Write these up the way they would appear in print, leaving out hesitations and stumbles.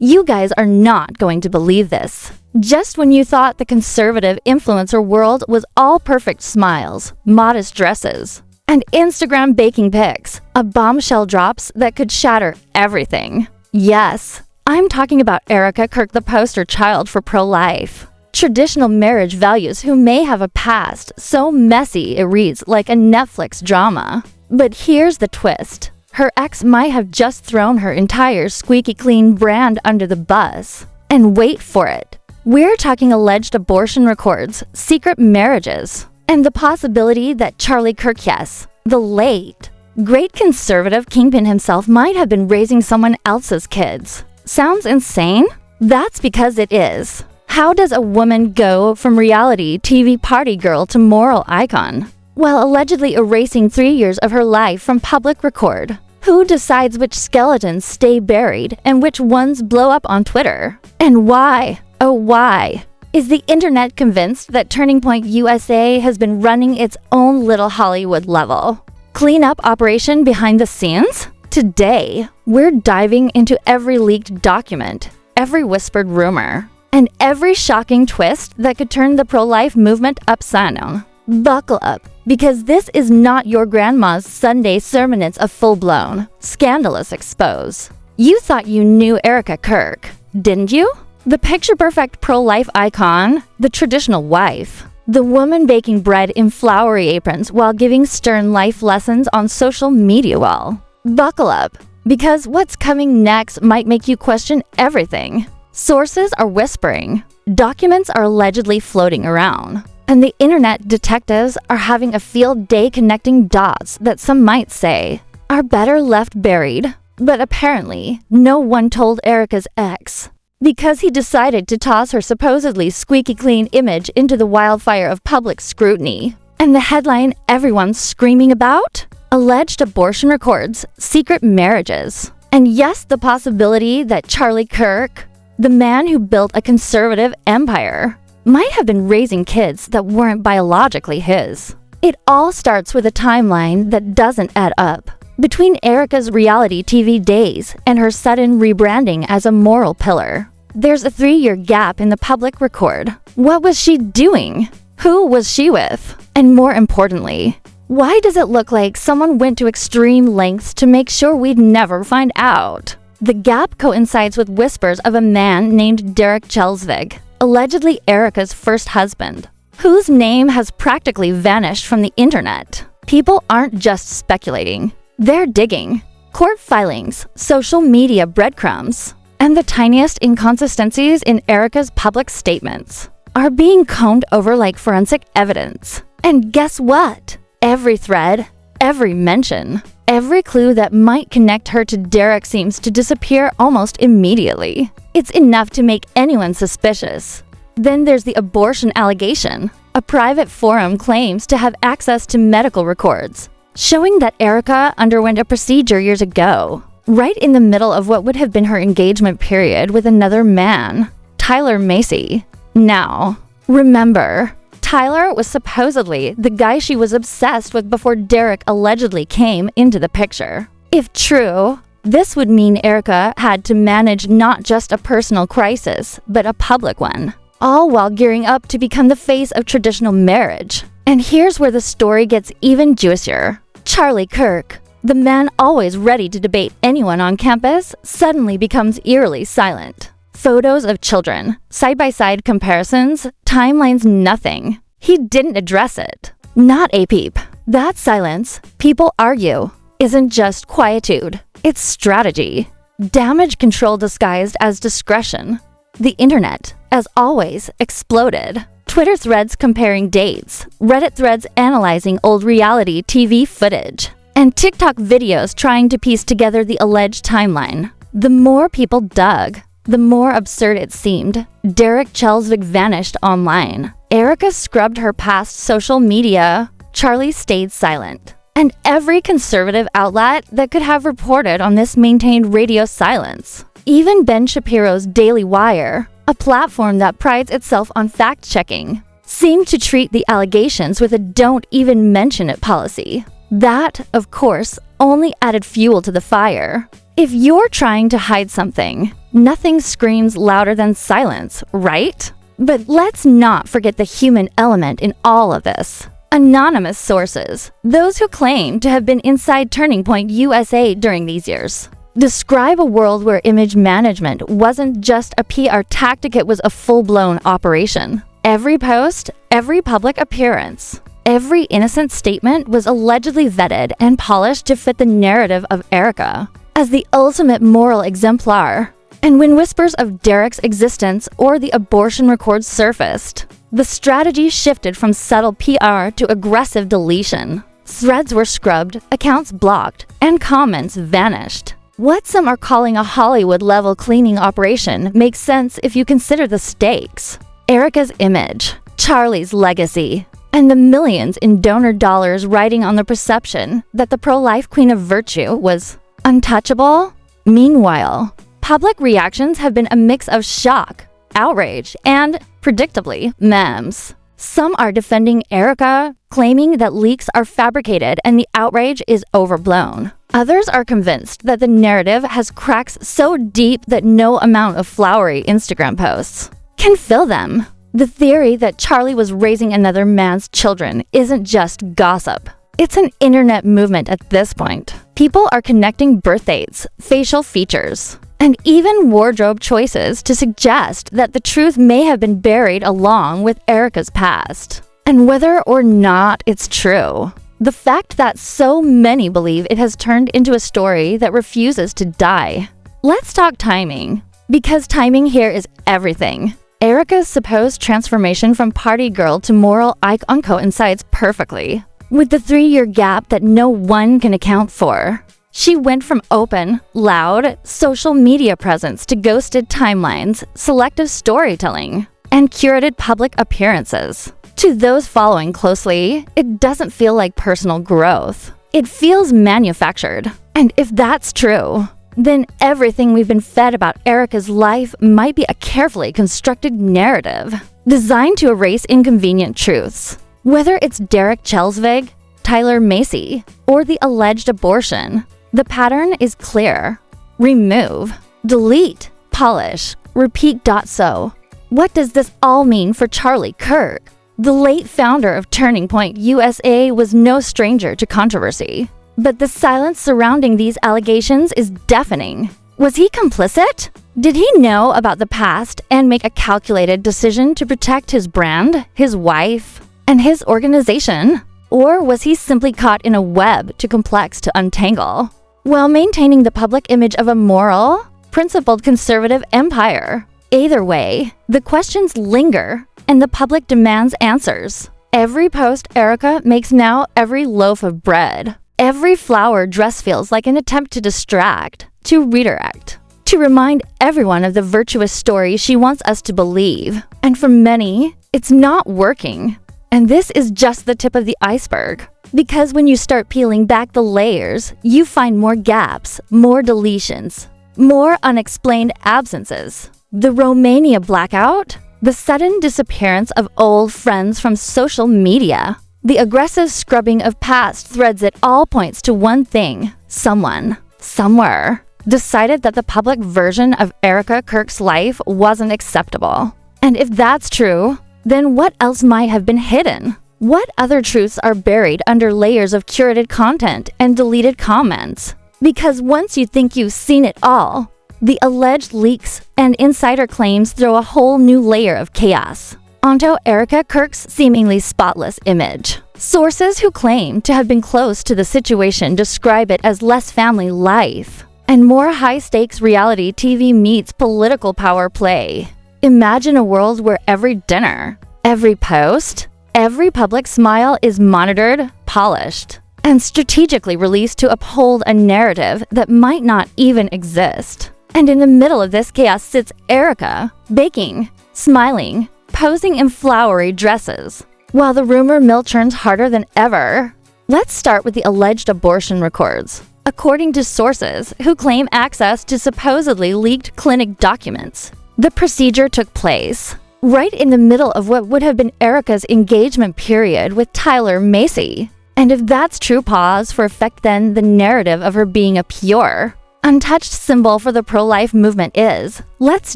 You guys are not going to believe this. Just when you thought the conservative influencer world was all perfect smiles, modest dresses, and Instagram baking pics, a bombshell drops that could shatter everything. Yes, I'm talking about Erika Kirk, the poster child for pro-life. Traditional marriage values who may have a past so messy it reads like a Netflix drama. But here's the twist. Her ex might have just thrown her entire squeaky clean brand under the bus. And wait for it. We're talking alleged abortion records, secret marriages, and the possibility that Charlie Kirk, yes, the late, great conservative kingpin himself might have been raising someone else's kids. Sounds insane? That's because it is. How does a woman go from reality TV party girl to moral icon, while allegedly erasing 3 years of her life from public record? Who decides which skeletons stay buried and which ones blow up on Twitter? And why, oh why, is the internet convinced that Turning Point USA has been running its own little Hollywood level cleanup operation behind the scenes? Today, we're diving into every leaked document, every whispered rumor, and every shocking twist that could turn the pro-life movement upside down. Buckle up, because this is not your grandma's Sunday sermonettes of full-blown, scandalous expose. You thought you knew Erika Kirk, didn't you? The picture-perfect pro-life icon, the traditional wife, the woman baking bread in flowery aprons while giving stern life lessons on social media wall. Buckle up, because what's coming next might make you question everything. Sources are whispering, documents are allegedly floating around, and the internet detectives are having a field day connecting dots that some might say are better left buried. But apparently, no one told Erika's ex, because he decided to toss her supposedly squeaky clean image into the wildfire of public scrutiny. And the headline everyone's screaming about? Alleged abortion records, secret marriages, and yes, the possibility that Charlie Kirk, the man who built a conservative empire, might have been raising kids that weren't biologically his. It all starts with a timeline that doesn't add up. Between Erika's reality TV days and her sudden rebranding as a moral pillar, there's a 3-year gap in the public record. What was she doing? Who was she with? And more importantly, why does it look like someone went to extreme lengths to make sure we'd never find out? The gap coincides with whispers of a man named Derek Chelsvig, allegedly Erika's first husband, whose name has practically vanished from the internet. People aren't just speculating, they're digging. Court filings, social media breadcrumbs, and the tiniest inconsistencies in Erika's public statements are being combed over like forensic evidence. And guess what? Every thread, every mention, every clue that might connect her to Derek seems to disappear almost immediately. It's enough to make anyone suspicious. Then there's the abortion allegation. A private forum claims to have access to medical records, showing that Erika underwent a procedure years ago, right in the middle of what would have been her engagement period with another man, Tyler Macy. Now, remember, Tyler was supposedly the guy she was obsessed with before Derek allegedly came into the picture. If true, this would mean Erika had to manage not just a personal crisis, but a public one, all while gearing up to become the face of traditional marriage. And here's where the story gets even juicier. Charlie Kirk, the man always ready to debate anyone on campus, suddenly becomes eerily silent. Photos of children, side-by-side comparisons, timelines, nothing. He didn't address it. Not a peep. That silence, people argue, isn't just quietude. It's strategy. Damage control disguised as discretion. The internet, as always, exploded. Twitter threads comparing dates, Reddit threads analyzing old reality TV footage, and TikTok videos trying to piece together the alleged timeline. The more people dug, the more absurd it seemed. Derek Chelsvig vanished online. Erika scrubbed her past social media. Charlie stayed silent. And every conservative outlet that could have reported on this maintained radio silence. Even Ben Shapiro's Daily Wire, a platform that prides itself on fact-checking, seemed to treat the allegations with a don't even mention it policy. That, of course, only added fuel to the fire. If you're trying to hide something, nothing screams louder than silence, right? But let's not forget the human element in all of this. Anonymous sources, those who claim to have been inside Turning Point USA during these years, describe a world where image management wasn't just a PR tactic, it was a full-blown operation. Every post, every public appearance, every innocent statement was allegedly vetted and polished to fit the narrative of Erika as the ultimate moral exemplar. And when whispers of Derek's existence or the abortion records surfaced, the strategy shifted from subtle PR to aggressive deletion. Threads were scrubbed, accounts blocked, and comments vanished. What some are calling a Hollywood-level cleaning operation makes sense if you consider the stakes. Erika's image, Charlie's legacy, and the millions in donor dollars riding on the perception that the pro-life queen of virtue was untouchable. Meanwhile, public reactions have been a mix of shock, outrage, and, predictably, memes. Some are defending Erika, claiming that leaks are fabricated and the outrage is overblown. Others are convinced that the narrative has cracks so deep that no amount of flowery Instagram posts can fill them. The theory that Charlie was raising another man's children isn't just gossip. It's an internet movement at this point. People are connecting birth dates, facial features, and even wardrobe choices to suggest that the truth may have been buried along with Erika's past. And whether or not it's true, the fact that so many believe it has turned into a story that refuses to die. Let's talk timing, because timing here is everything. Erika's supposed transformation from party girl to moral icon coincides perfectly with the 3-year gap that no one can account for. She went from open, loud, social media presence to ghosted timelines, selective storytelling, and curated public appearances. To those following closely, it doesn't feel like personal growth. It feels manufactured. And if that's true, then everything we've been fed about Erika's life might be a carefully constructed narrative designed to erase inconvenient truths. Whether it's Derek Chelsvig, Tyler Macy, or the alleged abortion, the pattern is clear. Remove, delete, polish, repeat. So, what does this all mean for Charlie Kirk? The late founder of Turning Point USA was no stranger to controversy. But the silence surrounding these allegations is deafening. Was he complicit? Did he know about the past and make a calculated decision to protect his brand, his wife, and his organization? Or was he simply caught in a web too complex to untangle, while maintaining the public image of a moral, principled conservative empire? Either way, the questions linger, and the public demands answers. Every post Erika makes now, every loaf of bread, every flower dress feels like an attempt to distract, to redirect, to remind everyone of the virtuous story she wants us to believe. And for many, it's not working. And this is just the tip of the iceberg. Because when you start peeling back the layers, you find more gaps, more deletions, more unexplained absences. The Romania blackout, the sudden disappearance of old friends from social media, the aggressive scrubbing of past threads, it all points to one thing. Someone, somewhere, decided that the public version of Erika Kirk's life wasn't acceptable. And if that's true, then what else might have been hidden? What other truths are buried under layers of curated content and deleted comments? Because once you think you've seen it all, the alleged leaks and insider claims throw a whole new layer of chaos onto Erika Kirk's seemingly spotless image. Sources who claim to have been close to the situation describe it as less family life and more high-stakes reality TV meets political power play. Imagine a world where every dinner, every post, every public smile is monitored, polished, and strategically released to uphold a narrative that might not even exist. And in the middle of this chaos sits Erika, baking, smiling, posing in flowery dresses, while the rumor mill churns harder than ever. Let's start with the alleged abortion records. According to sources who claim access to supposedly leaked clinic documents, the procedure took place right in the middle of what would have been Erika's engagement period with Tyler Macy. And if that's true, pause for effect, then the narrative of her being a pure, untouched symbol for the pro-life movement is, let's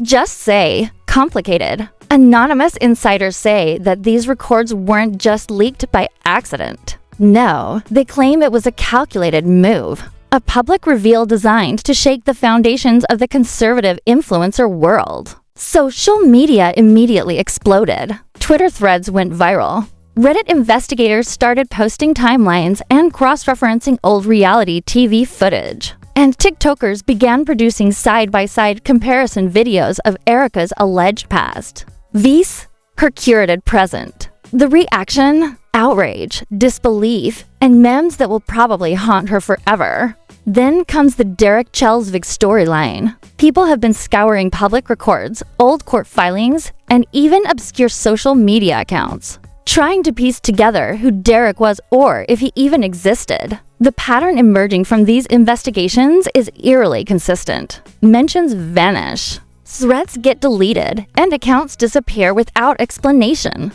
just say, complicated. Anonymous insiders say that these records weren't just leaked by accident. No, they claim it was a calculated move. A public reveal designed to shake the foundations of the conservative influencer world. Social media immediately exploded. Twitter threads went viral. Reddit investigators started posting timelines and cross-referencing old reality TV footage. And TikTokers began producing side-by-side comparison videos of Erika's alleged past. Viz, her curated present. The reaction? Outrage, disbelief, and memes that will probably haunt her forever. Then comes the Derek Chelsvig storyline. People have been scouring public records, old court filings, and even obscure social media accounts, trying to piece together who Derek was or if he even existed. The pattern emerging from these investigations is eerily consistent. Mentions vanish. Threads get deleted, and accounts disappear without explanation.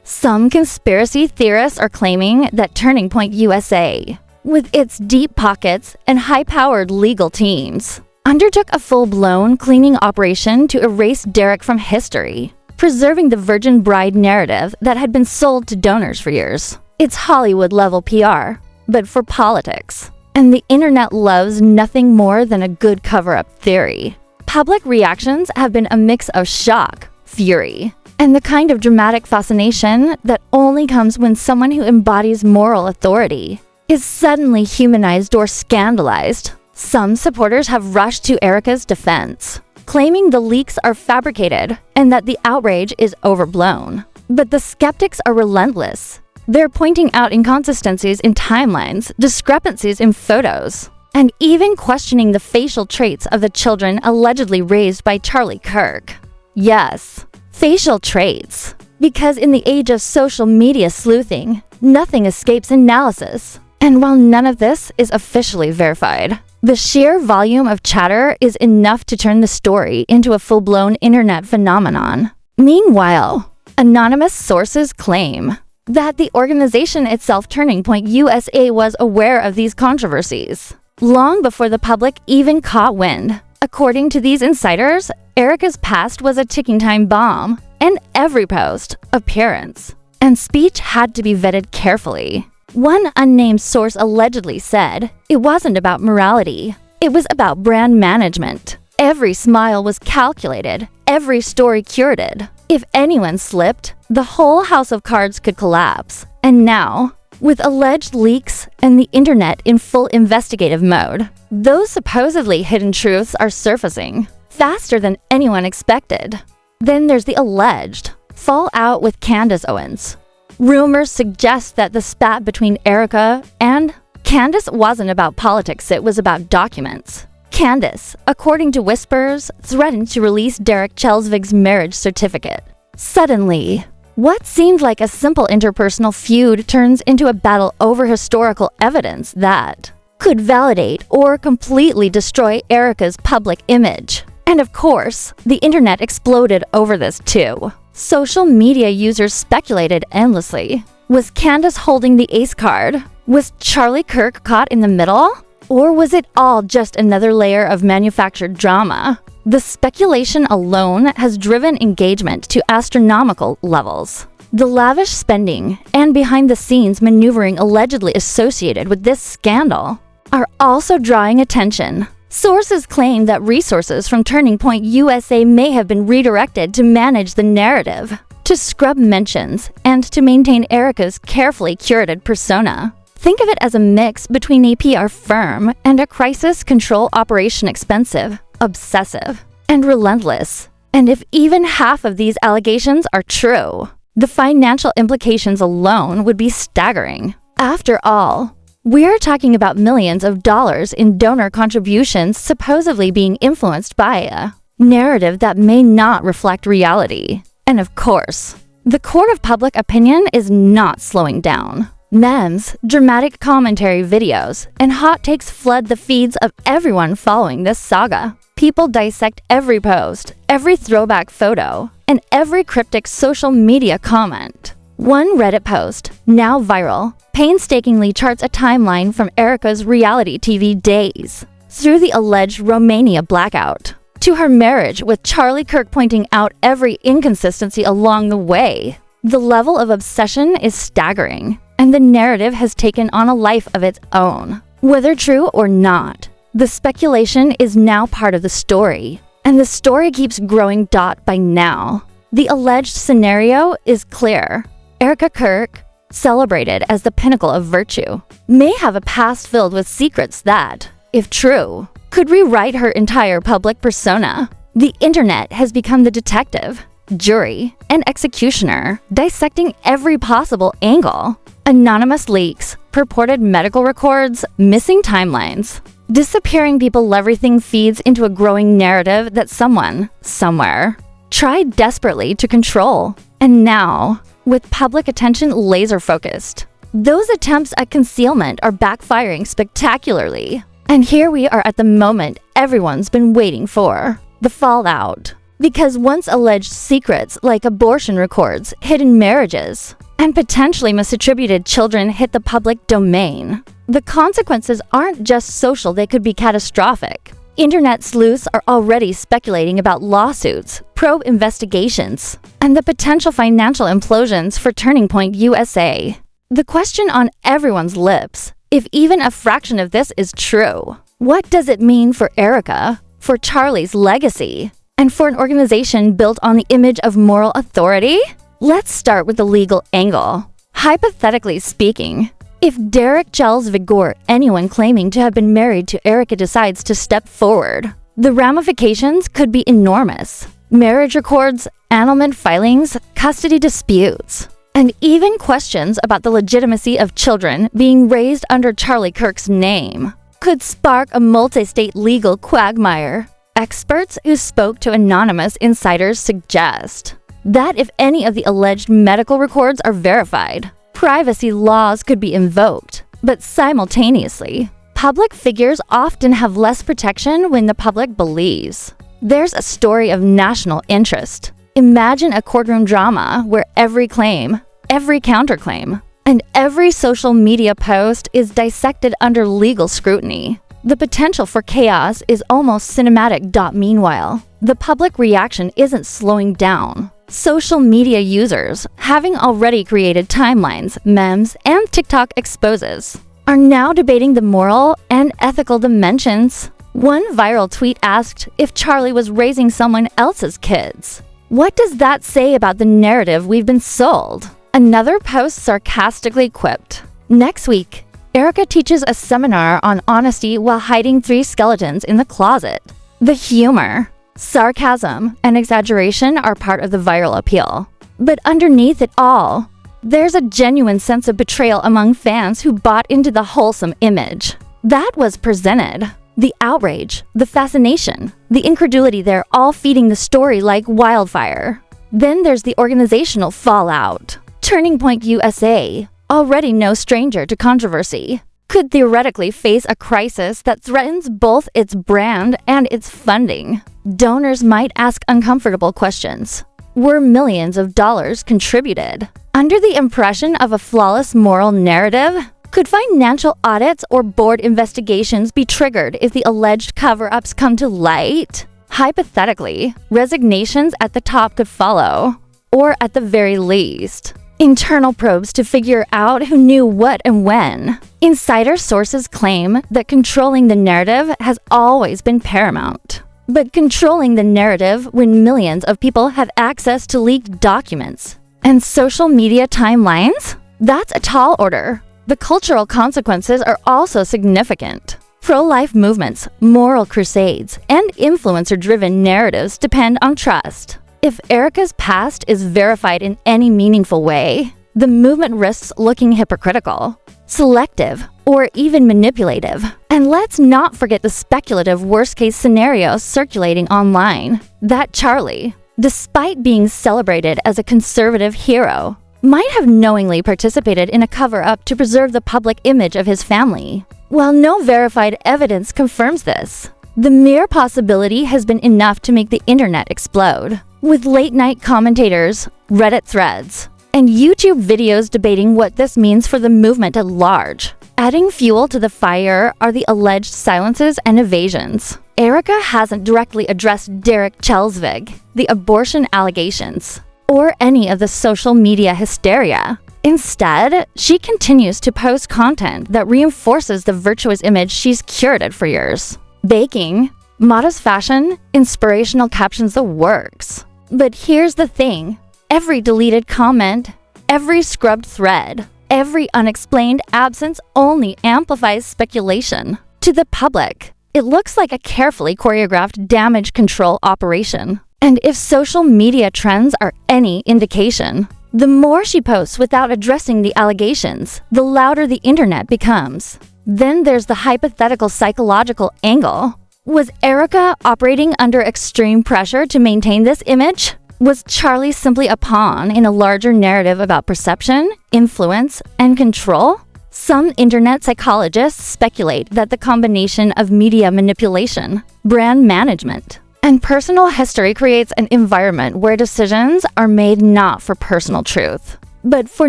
Some conspiracy theorists are claiming that Turning Point USA, with its deep pockets and high-powered legal teams, undertook a full-blown cleaning operation to erase Derek from history, preserving the virgin bride narrative that had been sold to donors for years. It's Hollywood-level PR, but for politics. And the internet loves nothing more than a good cover-up theory. Public reactions have been a mix of shock, fury, and the kind of dramatic fascination that only comes when someone who embodies moral authority is suddenly humanized or scandalized. Some supporters have rushed to Erika's defense, claiming the leaks are fabricated and that the outrage is overblown. But the skeptics are relentless. They're pointing out inconsistencies in timelines, discrepancies in photos, and even questioning the facial traits of the children allegedly raised by Charlie Kirk. Yes, facial traits. Because in the age of social media sleuthing, nothing escapes analysis. And while none of this is officially verified, the sheer volume of chatter is enough to turn the story into a full-blown internet phenomenon. Meanwhile, anonymous sources claim that the organization itself, Turning Point USA, was aware of these controversies long before the public even caught wind. According to these insiders, Erika's past was a ticking time bomb, and every post, appearance, and speech had to be vetted carefully. One unnamed source allegedly said, it wasn't about morality, it was about brand management. Every smile was calculated, every story curated. If anyone slipped, the whole house of cards could collapse. And now, with alleged leaks and the internet in full investigative mode, those supposedly hidden truths are surfacing faster than anyone expected. Then there's the alleged fallout with Candace Owens. Rumors suggest that the spat between Erika and Candace wasn't about politics, it was about documents. Candace, according to whispers, threatened to release Derek Chelsvig's marriage certificate. Suddenly, what seemed like a simple interpersonal feud turns into a battle over historical evidence that could validate or completely destroy Erika's public image. And of course, the internet exploded over this too. Social media users speculated endlessly. Was Candace holding the ace card? Was Charlie Kirk caught in the middle? Or was it all just another layer of manufactured drama? The speculation alone has driven engagement to astronomical levels. The lavish spending and behind-the-scenes maneuvering allegedly associated with this scandal are also drawing attention. Sources claim that resources from Turning Point USA may have been redirected to manage the narrative, to scrub mentions, and to maintain Erika's carefully curated persona. Think of it as a mix between a PR firm and a crisis control operation, expensive, obsessive, and relentless. And if even half of these allegations are true, the financial implications alone would be staggering. After all, we're talking about millions of dollars in donor contributions supposedly being influenced by a narrative that may not reflect reality. And of course, the court of public opinion is not slowing down. Memes, dramatic commentary videos, and hot takes flood the feeds of everyone following this saga. People dissect every post, every throwback photo, and every cryptic social media comment. One Reddit post, now viral, painstakingly charts a timeline from Erika's reality TV days, through the alleged Romania blackout, to her marriage with Charlie Kirk, pointing out every inconsistency along the way. The level of obsession is staggering, and the narrative has taken on a life of its own. Whether true or not, the speculation is now part of the story, and the story keeps growing by now. The alleged scenario is clear. Erika Kirk, celebrated as the pinnacle of virtue, may have a past filled with secrets that, if true, could rewrite her entire public persona. The internet has become the detective, jury, and executioner, dissecting every possible angle. Anonymous leaks, purported medical records, missing timelines. Disappearing people everything feeds into a growing narrative that someone, somewhere, tried desperately to control. And now, with public attention laser-focused, those attempts at concealment are backfiring spectacularly. And here we are at the moment everyone's been waiting for, the fallout. Because once alleged secrets like abortion records, hidden marriages, and potentially misattributed children hit the public domain, the consequences aren't just social, they could be catastrophic. Internet sleuths are already speculating about lawsuits, probe investigations, and the potential financial implosions for Turning Point USA. The question on everyone's lips, if even a fraction of this is true, what does it mean for Erika, for Charlie's legacy, and for an organization built on the image of moral authority? Let's start with the legal angle. Hypothetically speaking, if Derek Gels Vigor, anyone claiming to have been married to Erika, decides to step forward, the ramifications could be enormous. Marriage records, annulment filings, custody disputes, and even questions about the legitimacy of children being raised under Charlie Kirk's name could spark a multi-state legal quagmire. Experts who spoke to anonymous insiders suggest that if any of the alleged medical records are verified, privacy laws could be invoked. But simultaneously, public figures often have less protection when the public believes there's a story of national interest. Imagine a courtroom drama where every claim, every counterclaim, and every social media post is dissected under legal scrutiny. The potential for chaos is almost cinematic. Meanwhile, the public reaction isn't slowing down. Social media users, having already created timelines, memes, and TikTok exposes, are now debating the moral and ethical dimensions. One viral tweet asked if Charlie was raising someone else's kids. What does that say about the narrative we've been sold? Another post sarcastically quipped, "Next week, Erika teaches a seminar on honesty while hiding 3 skeletons in the closet." The humor, sarcasm, and exaggeration are part of the viral appeal. But underneath it all, there's a genuine sense of betrayal among fans who bought into the wholesome image that was presented. The outrage, the fascination, the incredulity, they're all feeding the story like wildfire. Then there's the organizational fallout. Turning Point USA, already no stranger to controversy, could theoretically face a crisis that threatens both its brand and its funding. Donors might ask uncomfortable questions. Were millions of dollars contributed under the impression of a flawless moral narrative? Could financial audits or board investigations be triggered if the alleged cover-ups come to light? Hypothetically, resignations at the top could follow, or at the very least, internal probes to figure out who knew what and when. Insider sources claim that controlling the narrative has always been paramount. But controlling the narrative when millions of people have access to leaked documents and social media timelines? That's a tall order. The cultural consequences are also significant. Pro-life movements, moral crusades, and influencer-driven narratives depend on trust. If Erika's past is verified in any meaningful way, the movement risks looking hypocritical, selective, or even manipulative. And let's not forget the speculative worst-case scenarios circulating online. That Charlie, despite being celebrated as a conservative hero, might have knowingly participated in a cover-up to preserve the public image of his family. While no verified evidence confirms this, the mere possibility has been enough to make the internet explode. With late-night commentators, Reddit threads, and YouTube videos debating what this means for the movement at large. Adding fuel to the fire are the alleged silences and evasions. Erika hasn't directly addressed Derek Chelsvig, the abortion allegations, or any of the social media hysteria. Instead, she continues to post content that reinforces the virtuous image she's curated for years. Baking, modest fashion, inspirational captions, the works. But here's the thing. Every deleted comment, every scrubbed thread, every unexplained absence only amplifies speculation. To the public, it looks like a carefully choreographed damage control operation. And if social media trends are any indication, the more she posts without addressing the allegations, the louder the internet becomes. Then there's the hypothetical psychological angle. Was Erika operating under extreme pressure to maintain this image? Was Charlie simply a pawn in a larger narrative about perception, influence, and control? Some internet psychologists speculate that the combination of media manipulation, brand management, and personal history creates an environment where decisions are made not for personal truth, but for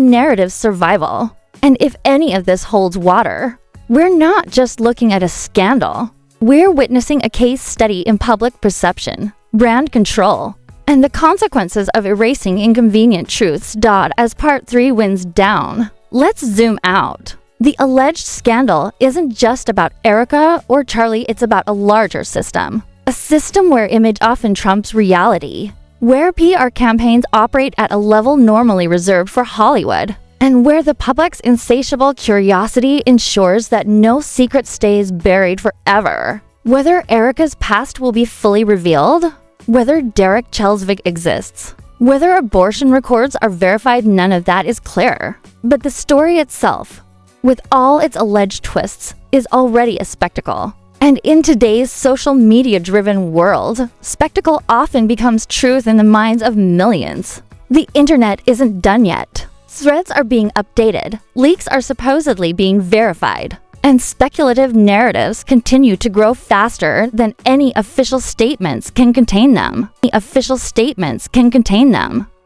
narrative survival. And if any of this holds water, we're not just looking at a scandal. We're witnessing a case study in public perception, brand control, and the consequences of erasing inconvenient truths. As part 3 winds down. Let's zoom out. The alleged scandal isn't just about Erika or Charlie, it's about a larger system. A system where image often trumps reality, where PR campaigns operate at a level normally reserved for Hollywood, and where the public's insatiable curiosity ensures that no secret stays buried forever. Whether Erika's past will be fully revealed, whether Derek Chelsvig exists, whether abortion records are verified, none of that is clear. But the story itself, with all its alleged twists, is already a spectacle. And in today's social media-driven world, spectacle often becomes truth in the minds of millions. The internet isn't done yet. Threads are being updated, leaks are supposedly being verified, and speculative narratives continue to grow faster than any official statements can contain them.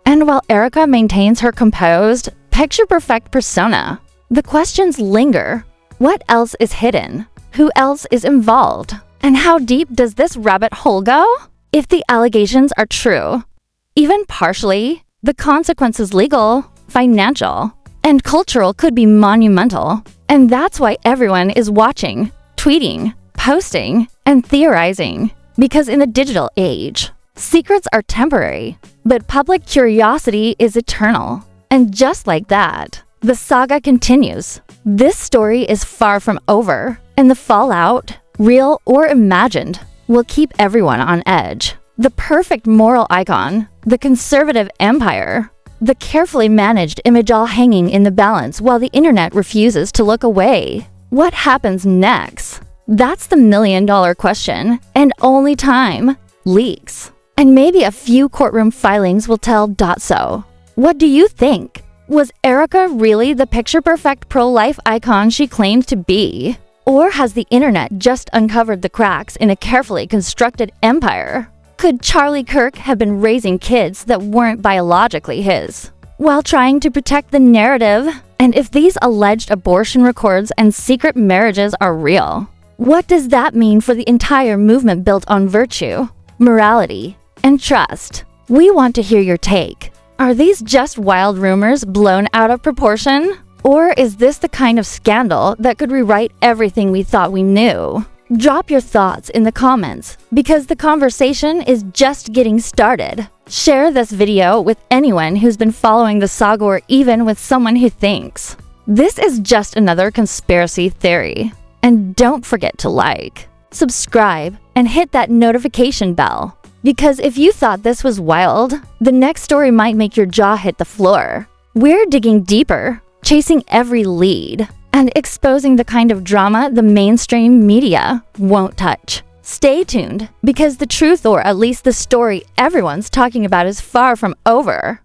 And while Erika maintains her composed, picture-perfect persona, the questions linger. What else is hidden? Who else is involved? And how deep does this rabbit hole go? If the allegations are true, even partially, the consequences legal, financial, and cultural could be monumental. And that's why everyone is watching, tweeting, posting, and theorizing. Because in the digital age, secrets are temporary, but public curiosity is eternal. And just like that, the saga continues. This story is far from over, and the fallout, real or imagined, will keep everyone on edge. The perfect moral icon, the conservative empire, the carefully managed image all hanging in the balance while the internet refuses to look away. What happens next? That's the million-dollar question, and only time. Leaks. And maybe a few courtroom filings will tell. So, what do you think? Was Erika really the picture-perfect pro-life icon she claimed to be? Or has the internet just uncovered the cracks in a carefully constructed empire? Could Charlie Kirk have been raising kids that weren't biologically his, while trying to protect the narrative? And if these alleged abortion records and secret marriages are real, what does that mean for the entire movement built on virtue, morality, and trust? We want to hear your take. Are these just wild rumors blown out of proportion? Or is this the kind of scandal that could rewrite everything we thought we knew? Drop your thoughts in the comments, because the conversation is just getting started. Share this video with anyone who's been following the saga, or even with someone who thinks this is just another conspiracy theory. And don't forget to like, subscribe, and hit that notification bell. Because if you thought this was wild, the next story might make your jaw hit the floor. We're digging deeper, chasing every lead, and exposing the kind of drama the mainstream media won't touch. Stay tuned, because the truth, or at least the story everyone's talking about, is far from over.